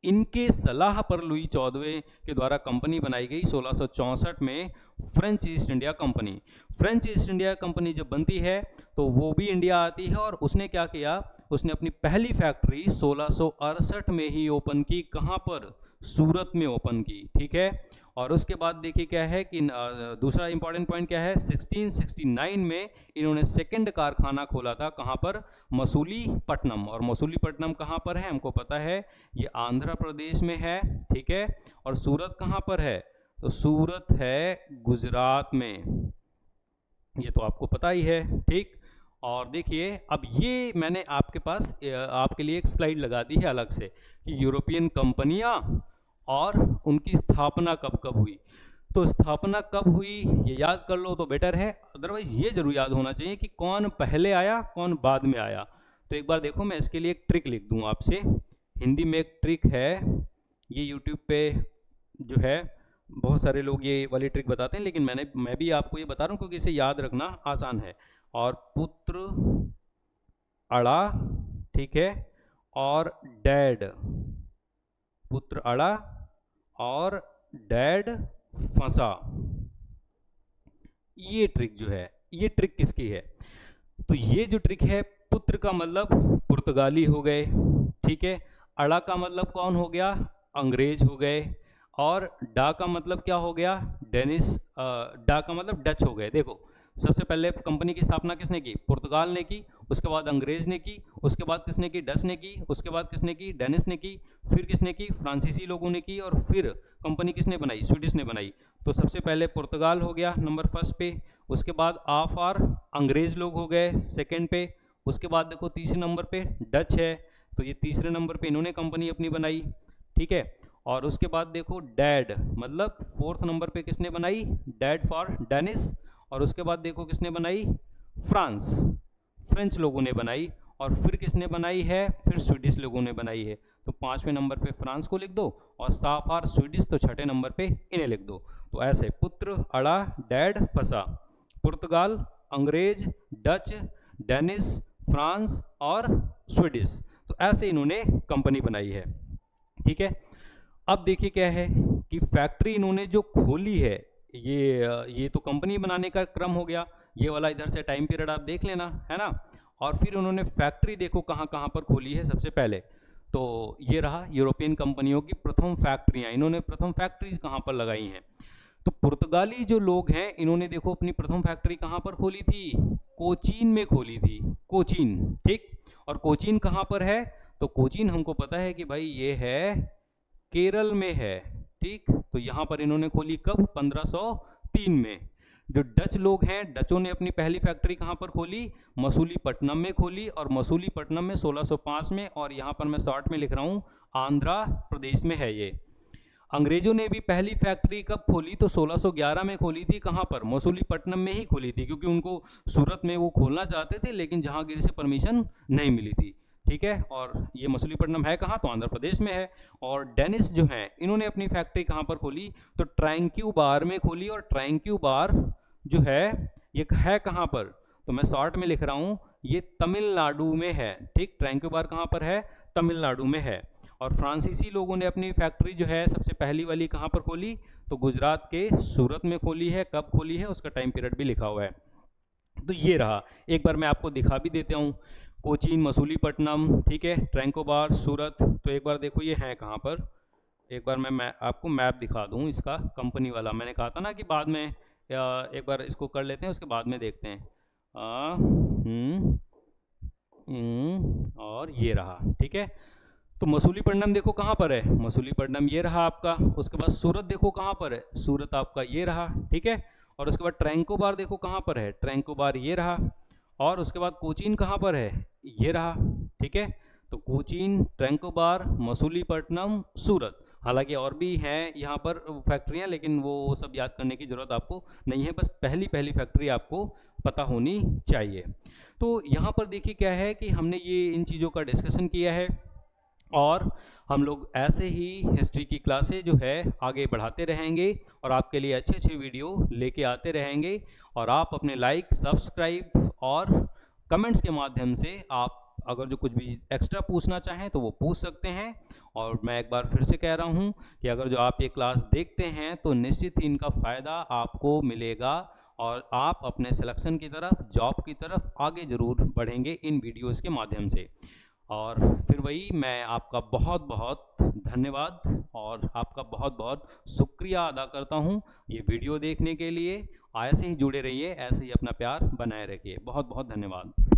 इनके सलाह पर लुई 14वें के द्वारा कंपनी बनाई गई 1664 में, French east India company. French east India company जब बनती है तो वो भी इंडिया आती है और उसने क्या किया? उसने अपनी पहली फैक्ट्री 1668 में ही ओपन की। कहाँ पर? सूरत में ओपन की, ठीक है। और उसके बाद देखिए क्या है कि दूसरा इंपॉर्टेंट पॉइंट क्या है? 1669 में इन्होंने सेकंड कारखाना खोला था। कहाँ पर? मसूलीपट्टनम। और मसूलीपट्टनम कहाँ पर है? हमको पता है ये आंध्र प्रदेश में है, ठीक है। और सूरत कहाँ पर है? तो सूरत है गुजरात में, ये तो आपको पता ही है, ठीक। और देखिए अब ये मैंने आपके पास आपके लिए एक स्लाइड लगा दी है अलग से कि यूरोपियन कंपनियां और उनकी स्थापना कब कब हुई। तो स्थापना कब हुई ये याद कर लो तो बेटर है, अदरवाइज ये जरूर याद होना चाहिए कि कौन पहले आया कौन बाद में आया। तो एक बार देखो मैं इसके लिए एक ट्रिक लिख दूँ आपसे। हिंदी में एक ट्रिक है, ये यूट्यूब पे जो है बहुत सारे लोग ये वाली ट्रिक बताते हैं, लेकिन मैं भी आपको ये बता रहा हूँ क्योंकि इसे याद रखना आसान है। और पुत्र अड़ा, ठीक है, और डैड, पुत्र अड़ा और डैड फंसा, ये ट्रिक जो है, ये ट्रिक किसकी है? तो ये जो ट्रिक है, पुत्र का मतलब पुर्तगाली हो गए, ठीक है, अड़ा का मतलब कौन हो गया? अंग्रेज हो गए, और डा का मतलब क्या हो गया? डेनिस, डा का मतलब डच हो गए। देखो सबसे पहले कंपनी की स्थापना किसने की? पुर्तगाल ने की, उसके बाद अंग्रेज ने की, उसके बाद किसने की? डच ने की, उसके बाद किसने की? डेनिस ने की, फिर किसने की? फ्रांसीसी लोगों ने की, और फिर कंपनी किसने बनाई? स्वीडिश ने बनाई। तो सबसे पहले पुर्तगाल हो गया नंबर फर्स्ट पे, उसके बाद ऑफ आर अंग्रेज लोग हो गए सेकंड पे, उसके बाद देखो तीसरे नंबर पे डच है, तो ये तीसरे नंबर पे इन्होंने कंपनी अपनी बनाई, ठीक है। और उसके बाद देखो डैड मतलब फोर्थ नंबर पे किसने बनाई? Dad for Dennis. और उसके बाद देखो किसने बनाई? फ्रांस, फ्रेंच लोगों ने बनाई। और फिर किसने बनाई है? फिर स्वीडिश लोगों ने बनाई है। तो पांचवें नंबर पे फ्रांस को लिख दो, और साफार स्वीडिश तो छठे नंबर पे इन्हें लिख दो। तो ऐसे पुत्र अड़ा डैड फंसा, पुर्तगाल, अंग्रेज, डच, डेनिस, फ्रांस और स्वीडिश, तो ऐसे इन्होंने कंपनी बनाई है, ठीक है। अब देखिए क्या है कि फैक्ट्री इन्होंने जो खोली है, ये तो कंपनी बनाने का क्रम हो गया, ये वाला इधर से टाइम पीरियड आप देख लेना, है ना। और फिर उन्होंने फैक्ट्री देखो कहाँ कहाँ पर खोली है। सबसे पहले तो ये रहा यूरोपियन कंपनियों की प्रथम फैक्ट्रियाँ, इन्होंने प्रथम फैक्ट्री कहाँ पर लगाई हैं? तो पुर्तगाली जो लोग हैं इन्होंने देखो अपनी प्रथम फैक्ट्री कहाँ पर खोली थी? कोचीन में खोली थी, कोचीन, ठीक। और कोचीन कहाँ पर है? तो कोचीन हमको पता है कि भाई ये है केरल में है, ठीक। तो यहाँ पर इन्होंने खोली कब? 1503 में। जो डच लोग हैं, डचों ने अपनी पहली फैक्ट्री कहाँ पर खोली? मसूलीपट्टनम में खोली, और मसूलीपट्टनम में 1605 में, और यहाँ पर मैं शॉर्ट में लिख रहा हूँ आंध्रा प्रदेश में है ये। अंग्रेजों ने भी पहली फैक्ट्री कब खोली? तो 1611 में खोली थी। कहाँ पर? मसूलीपट्टनम में ही खोली थी, क्योंकि उनको सूरत में वो खोलना चाहते थे, लेकिन जहांगीर से परमिशन नहीं मिली थी, ठीक है। और ये मसूलीपट्टनम है कहाँ? तो आंध्र प्रदेश में है। और डेनिस जो है इन्होंने अपनी फैक्ट्री कहाँ पर खोली? तो ट्रैंक्यूबार में खोली, और ट्रैंक्यूबार जो है ये है कहाँ पर? तो मैं शॉर्ट में लिख रहा हूँ, ये तमिलनाडु में है, ठीक। ट्रैंक्यूबार कहाँ पर है? तमिलनाडु में है। और फ्रांसीसी लोगों ने अपनी फैक्ट्री जो है सबसे पहली वाली कहाँ पर खोली? तो गुजरात के सूरत में खोली है। कब खोली है उसका टाइम पीरियड भी लिखा हुआ है। तो ये रहा, एक बार मैं आपको दिखा भी देता हूँ, कोचीन, मसूलीपट्टनम, ठीक है, ट्रैंकोबार, सूरत। तो एक बार देखो ये है कहाँ पर, एक बार मैं आपको मैप दिखा दूँ इसका, कंपनी वाला। मैंने कहा था ना कि बाद में एक बार इसको कर लेते हैं, उसके बाद में देखते हैं। और ये रहा, ठीक है। तो मसूलीपट्टनम देखो कहाँ पर है? मसूलीपट्टनम ये रहा आपका। उसके बाद सूरत देखो कहाँ पर है? सूरत आपका ये रहा, ठीक है। और उसके बाद ट्रैंकोबार देखो कहाँ पर है? ट्रैंकोबार ये रहा। और उसके बाद कोचीन कहाँ पर है? ये रहा, ठीक है। तो कोचीन, ट्रैंकोबार, मसूलीपट्टनम, सूरत। हालांकि और भी हैं यहाँ पर फैक्ट्रियाँ, लेकिन वो सब याद करने की ज़रूरत आपको नहीं है, बस पहली पहली फैक्ट्री आपको पता होनी चाहिए। तो यहाँ पर देखिए क्या है कि हमने ये इन चीज़ों का डिस्कशन किया है, और हम लोग ऐसे ही हिस्ट्री की क्लासें जो है आगे बढ़ाते रहेंगे, और आपके लिए अच्छे अच्छे वीडियो लेके आते रहेंगे। और आप अपने लाइक, सब्सक्राइब और कमेंट्स के माध्यम से आप अगर जो कुछ भी एक्स्ट्रा पूछना चाहें तो वो पूछ सकते हैं। और मैं एक बार फिर से कह रहा हूँ कि अगर जो आप ये क्लास देखते हैं तो निश्चित ही इनका फ़ायदा आपको मिलेगा, और आप अपने सिलेक्शन की तरफ, जॉब की तरफ आगे ज़रूर बढ़ेंगे इन वीडियोज़ के माध्यम से। और फिर वही, मैं आपका बहुत बहुत धन्यवाद और आपका बहुत बहुत शुक्रिया अदा करता हूँ ये वीडियो देखने के लिए। ऐसे ही जुड़े रहिए, ऐसे ही अपना प्यार बनाए रखिए। बहुत बहुत धन्यवाद।